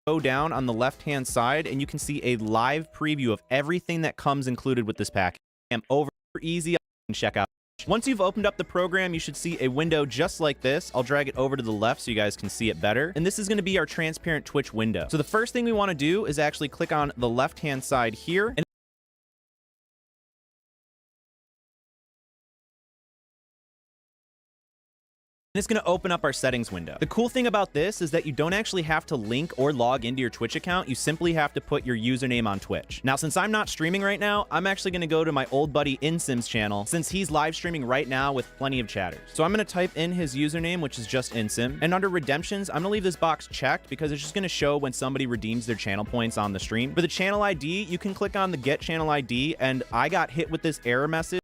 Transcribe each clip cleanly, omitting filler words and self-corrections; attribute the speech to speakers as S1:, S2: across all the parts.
S1: go down on the left-hand side, and you can see a live preview of everything that comes included with this package. Over easy, and check out. Once you've opened up the program, you should see a window just like this. I'll drag it over to the left so you guys can see it better. And this is going to be our transparent Twitch window. So the first thing we want to do is actually click on the left-hand side here. And it's going to open up our settings window. The cool thing about this is that you don't actually have to link or log into your Twitch account. You simply have to put your username on Twitch. Now, since I'm not streaming right now, I'm actually going to go to my old buddy InSim's channel, since he's live streaming right now with plenty of chatters. So I'm going to type in his username, which is just InSim. And under redemptions, I'm going to leave this box checked because it's just going to show when somebody redeems their channel points on the stream. For the channel ID, you can click on the get channel ID, and I got hit with this error message,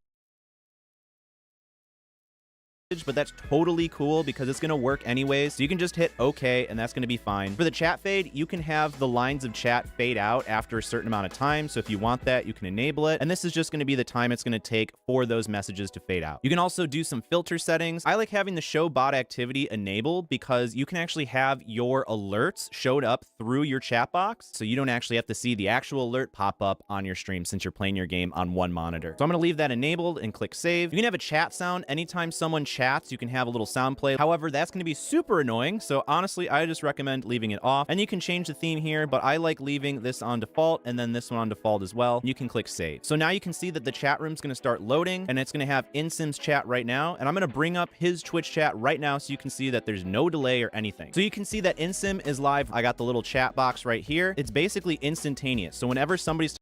S1: but that's totally cool because it's going to work anyways. So you can just hit OK, and that's going to be fine. For the chat fade, you can have the lines of chat fade out after a certain amount of time. So if you want that, you can enable it. And this is just going to be the time it's going to take for those messages to fade out. You can also do some filter settings. I like having the show bot activity enabled because you can actually have your alerts showed up through your chat box. So you don't actually have to see the actual alert pop up on your stream since you're playing your game on one monitor. So I'm going to leave that enabled and click save. You can have a chat sound anytime someone chats. You can have a little sound play. However, that's going to be super annoying. So honestly, I just recommend leaving it off. And you can change the theme here, but I like leaving this on default and then this one on default as well. You can click save. So now you can see that the chat room is going to start loading, and it's going to have InSim's chat right now. And I'm going to bring up his Twitch chat right now so you can see that there's no delay or anything. So you can see that InSim is live. I got the little chat box right here. It's basically instantaneous. So whenever somebody's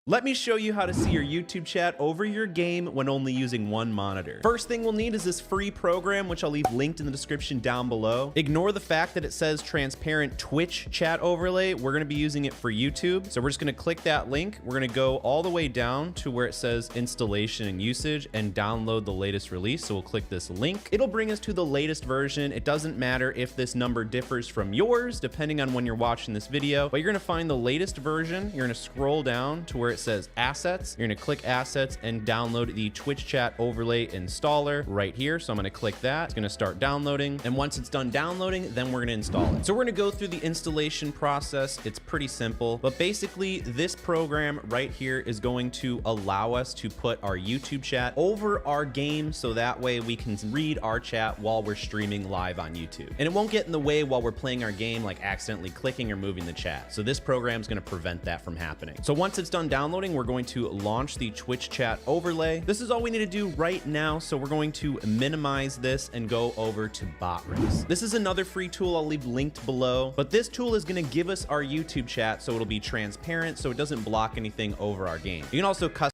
S1: Let me show you how to see your YouTube chat over your game when only using one monitor. First thing we'll need is this free program, which I'll leave linked in the description down below. Ignore the fact that it says transparent Twitch chat overlay. We're going to be using it for YouTube. So we're just going to click that link. We're going to go all the way down to where it says installation and usage and download the latest release. So we'll click this link. It'll bring us to the latest version. It doesn't matter if this number differs from yours, depending on when you're watching this video, but you're going to find the latest version. You're going to scroll down to where it says assets. You're gonna click assets and download the Twitch chat overlay installer right here. So I'm gonna click that. It's gonna start downloading. And once it's done downloading, then we're gonna install it. So we're gonna go through the installation process. It's pretty simple, but basically this program right here is going to allow us to put our YouTube chat over our game, so that way we can read our chat while we're streaming live on YouTube. And it won't get in the way while we're playing our game, like accidentally clicking or moving the chat. So this program is going to prevent that from happening. So once it's done downloading, we're going to launch the Twitch chat overlay. This is all we need to do right now. So we're going to minimize this and go over to Botrix. This is another free tool I'll leave linked below, but this tool is going to give us our YouTube chat so it'll be transparent, so it doesn't block anything over our game. You can also customize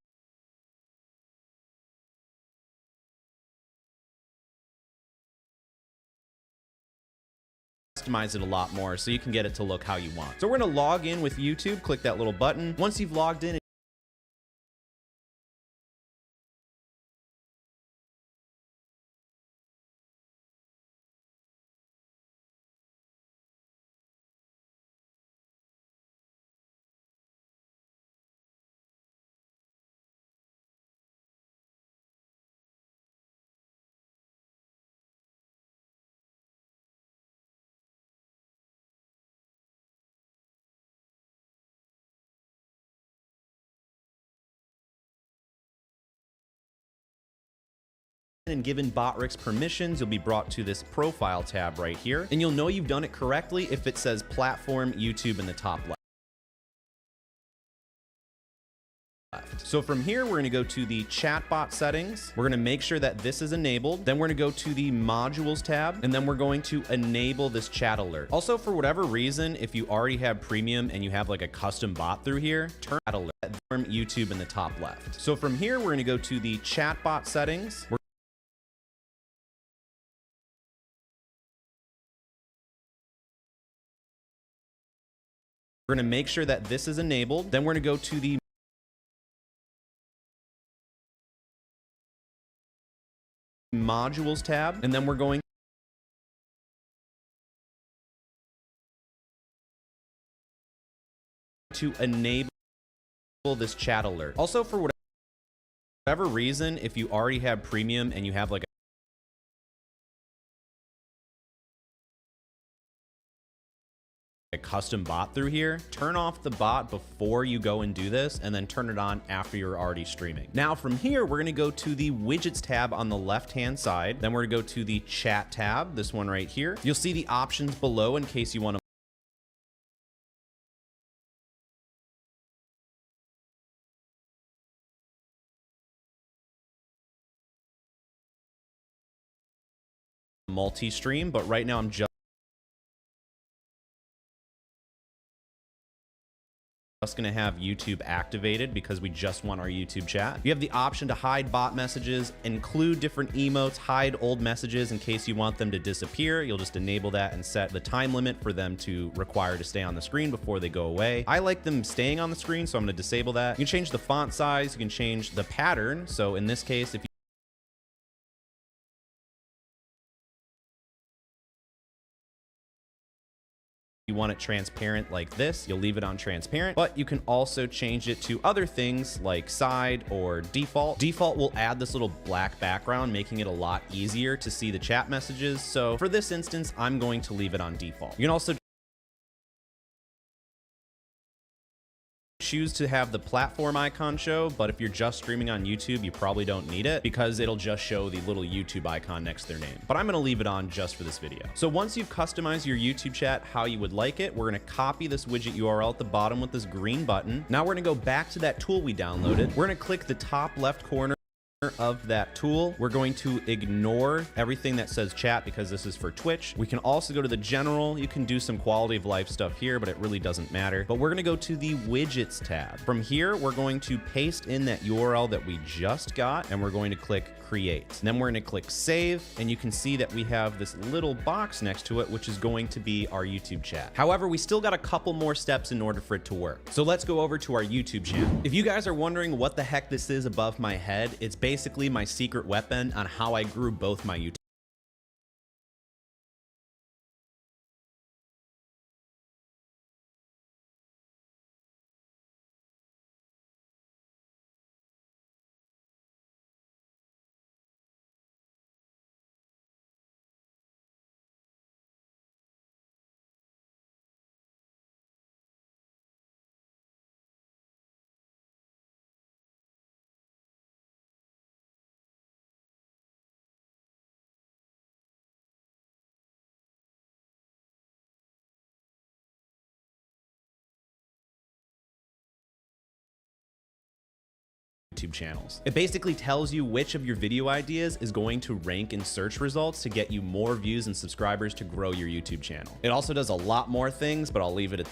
S1: it a lot more so you can get it to look how you want. So we're going to log in with YouTube, click that little button. Once you've logged in, and given Botrix permissions, you'll be brought to this profile tab right here, and you'll know you've done it correctly if it says platform YouTube in the top left. So from here, we're going to go to the chatbot settings. We're going to make sure that this is enabled. Then we're going to go to the modules tab, and then we're going to enable this chat alert. Also, for whatever reason, if you already have premium and you have like a custom bot through here, turn chat alert from YouTube in the top left. So from here, we're going to go to the chatbot settings. We're going to make sure that this is enabled. Then we're going to go to the modules tab, and then we're going to enable this chat alert. Also, for whatever reason, if you already have premium and you have like a custom bot through here, turn off the bot before you go and do this, and then turn it on after you're already streaming. Now from here, we're gonna go to the widgets tab on the left-hand side. Then we're gonna go to the chat tab, this one right here. You'll see the options below in case you want to multi-stream, but right now I'm just going to have YouTube activated because we just want our YouTube chat. You have the option to hide bot messages, include different emotes, hide old messages in case you want them to disappear. You'll just enable that and set the time limit for them to require to stay on the screen before they go away. I like them staying on the screen, so I'm going to disable that. You can change the font size. You can change the pattern. So in this case, if you want it transparent like this, you'll leave it on transparent, but you can also change it to other things like side or default. Default will add this little black background, making it a lot easier to see the chat messages. So for this instance, I'm going to leave it on default. You can also choose to have the platform icon show, but if you're just streaming on YouTube, you probably don't need it because it'll just show the little YouTube icon next to their name. But I'm going to leave it on just for this video. So once you've customized your YouTube chat how you would like it, we're going to copy this widget URL at the bottom with this green button. Now we're going to go back to that tool we downloaded. We're going to click the top left corner of that tool. We're going to ignore everything that says chat because this is for Twitch. We can also go to the general. You can do some quality of life stuff here, but it really doesn't matter. But we're going to go to the widgets tab. From here, we're going to paste in that URL that we just got, and we're going to click create. And then we're going to click save, and you can see that we have this little box next to it, which is going to be our YouTube chat. However, we still got a couple more steps in order for it to work. So let's go over to our YouTube channel. If you guys are wondering what the heck this is above my head, it's basically my secret weapon on how I grew both my YouTube YouTube channels. It basically tells you which of your video ideas is going to rank in search results to get you more views and subscribers to grow your YouTube channel. It also does a lot more things, but I'll leave it at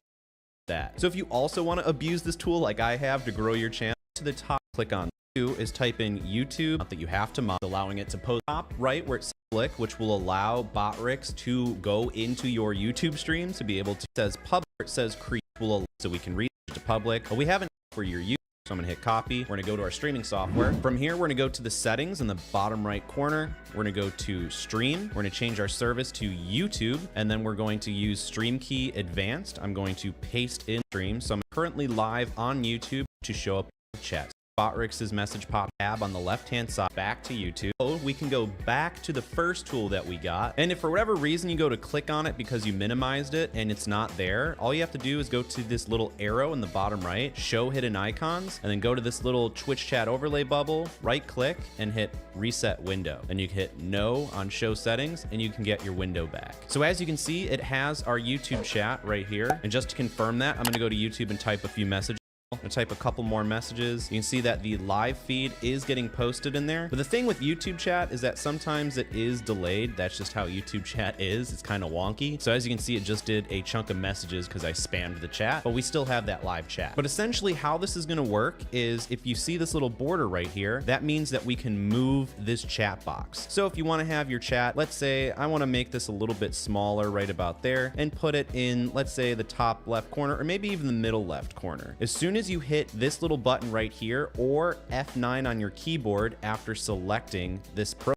S1: that. So if you also want to abuse this tool like I have to grow your channel, to the top, click on is type in YouTube that you have to mod, allowing it to post top right where it says click, which will allow Botrix to go into your YouTube stream to be able to, it says public, it says create, so we can read it to public, but we haven't for your YouTube. So I'm gonna hit copy. We're gonna go to our streaming software. From here, we're gonna go to the settings in the bottom right corner. We're gonna go to stream. We're gonna change our service to YouTube, and then we're going to use Stream Key Advanced. I'm going to paste in stream. So I'm currently live on YouTube to show up in chat. Botrix's message pop tab on the left-hand side, back to YouTube. So we can go back to the first tool that we got. And if for whatever reason you go to click on it because you minimized it and it's not there, all you have to do is go to this little arrow in the bottom right, show hidden icons, and then go to this little Twitch chat overlay bubble, right click and hit reset window. And you can hit no on show settings and you can get your window back. So as you can see, it has our YouTube chat right here. And just to confirm that, I'm gonna go to YouTube and type a few messages. I'm gonna type a couple more messages. You can see that the live feed is getting posted in there. But the thing with YouTube chat is that sometimes it is delayed. That's just how YouTube chat is. It's kind of wonky. So as you can see, it just did a chunk of messages because I spammed the chat, but we still have that live chat. But essentially how this is gonna work is if you see this little border right here, that means that we can move this chat box. So if you wanna have your chat, let's say I wanna make this a little bit smaller right about there and put it in, let's say the top left corner or maybe even the middle left corner. As soon as you hit this little button right here or F9 on your keyboard after selecting this program,